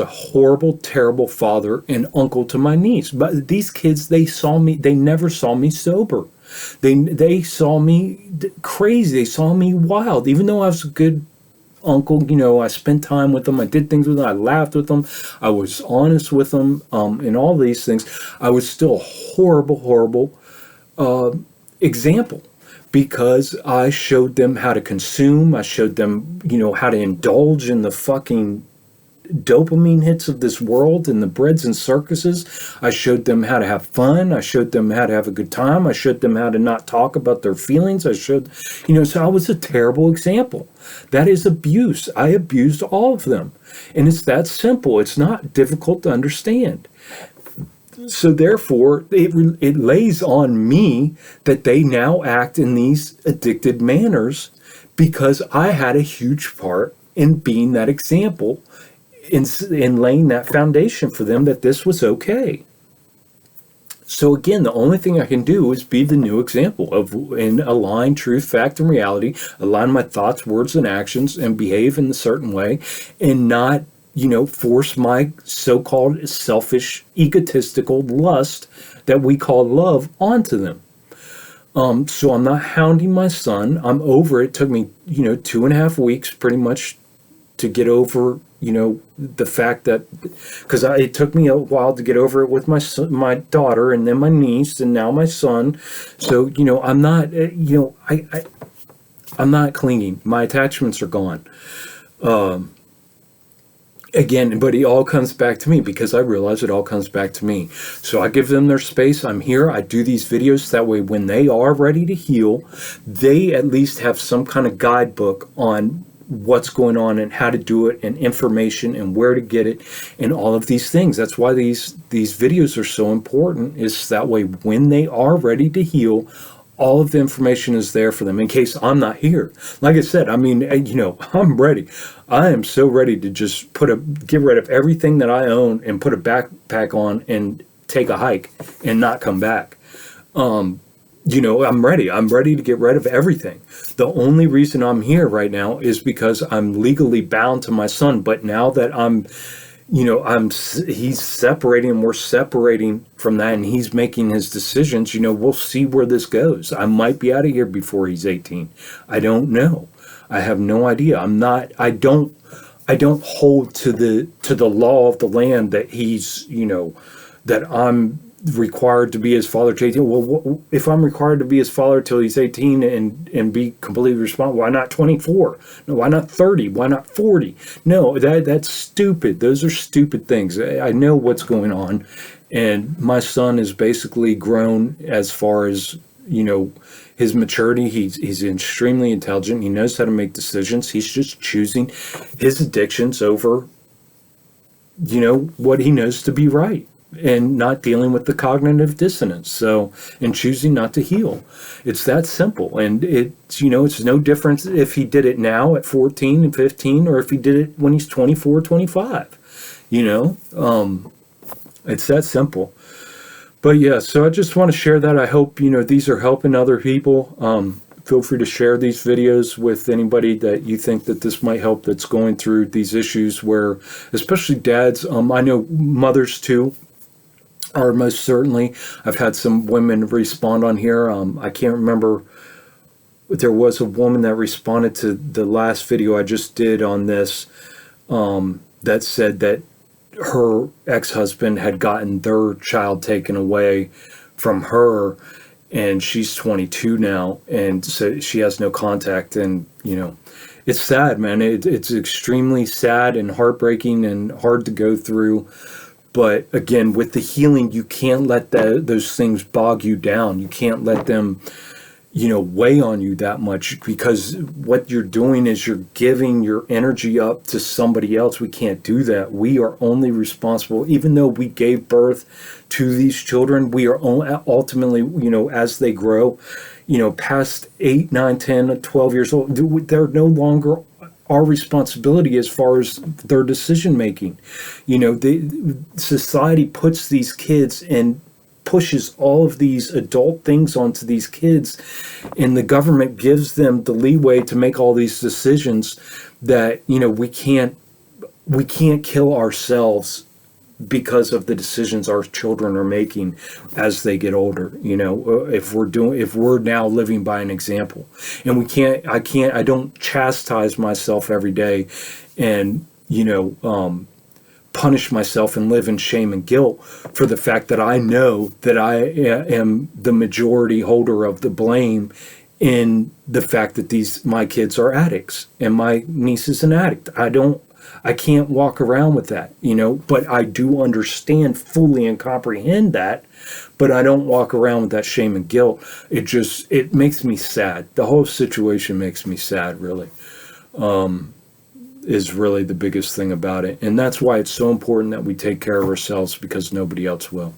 horrible, terrible father and uncle to my niece. But these kids, they never saw me sober. They saw me crazy. They saw me wild. Even though I was a good uncle, I spent time with them. I did things with them. I laughed with them. I was honest with them, and all these things. I was still a horrible example, because I showed them how to consume. I showed them, how to indulge in the fucking dopamine hits of this world and the breads and circuses. I showed them how to have fun. I showed them how to have a good time. I showed them how to not talk about their feelings. I showed, so I was a terrible example. That is abuse. I abused all of them. And it's that simple. It's not difficult to understand. So therefore, it lays on me that they now act in these addicted manners because I had a huge part in being that example, in laying that foundation for them that this was okay. So again, the only thing I can do is be the new example and align truth, fact, and reality, align my thoughts, words, and actions, and behave in a certain way, and not, force my so-called selfish, egotistical lust that we call love onto them. So I'm not hounding my son. I'm over it. It took me, 2.5 weeks pretty much to get over, the fact that, because it took me a while to get over it with my son, my daughter, and then my niece, and now my son. So, I'm not, I'm not clinging. My attachments are gone. Again, but it all comes back to me because I realize it all comes back to me. So I give them their space. I'm here. I do these videos. That way, when they are ready to heal, they at least have some kind of guidebook on what's going on and how to do it and information and where to get it and all of these things. That's why these videos are so important, is that way when they are ready to heal, all of the information is there for them in case I'm not here. Like I said, I'm ready. I am so ready to just get rid of everything that I own and put a backpack on and take a hike and not come back. I'm ready. I'm ready to get rid of everything. The only reason I'm here right now is because I'm legally bound to my son. But now that he's separating and we're separating from that and he's making his decisions, we'll see where this goes. I might be out of here before he's 18. I don't know. I have no idea. I don't hold to the law of the land that he's, that I'm required to be his father till 18. Well, if I'm required to be his father till he's 18 and be completely responsible, why not 24? No, why not 30? Why not 40? No, that's stupid. Those are stupid things. I know what's going on, and my son is basically grown as far as, his maturity. He's extremely intelligent. He knows how to make decisions. He's just choosing his addictions over, what he knows to be right, and not dealing with the cognitive dissonance. So, and choosing not to heal. It's that simple. And it's no difference if he did it now at 14 and 15 or if he did it when he's 24, 25. It's that simple. But yeah, so I just want to share that. I hope, these are helping other people. Feel free to share these videos with anybody that you think that this might help, that's going through these issues where, especially dads, I know mothers too, are most certainly. I've had some women respond on here. I can't remember. There was a woman that responded to the last video I just did on this, that said that her ex-husband had gotten their child taken away from her, and she's 22 now, and so she has no contact. And it's sad, man. It's extremely sad and heartbreaking and hard to go through. But again, with the healing, you can't let those things bog you down. You can't let them, weigh on you that much, because what you're doing is you're giving your energy up to somebody else. We can't do that. We are only responsible, even though we gave birth to these children, we are ultimately, as they grow, past 8, 9, 10, 12 years old, they're no longer our responsibility as far as their decision making. Society puts these kids and pushes all of these adult things onto these kids, and the government gives them the leeway to make all these decisions that we can't kill ourselves because of the decisions our children are making as they get older. If we're now living by an example, and I don't chastise myself every day and punish myself and live in shame and guilt for the fact that I know that I am the majority holder of the blame in the fact that my kids are addicts and my niece is an addict. I don't I can't walk around with that, you know, but I do understand fully and comprehend that, but I don't walk around with that shame and guilt. It makes me sad. The whole situation makes me sad, really, is really the biggest thing about it. And that's why it's so important that we take care of ourselves, because nobody else will.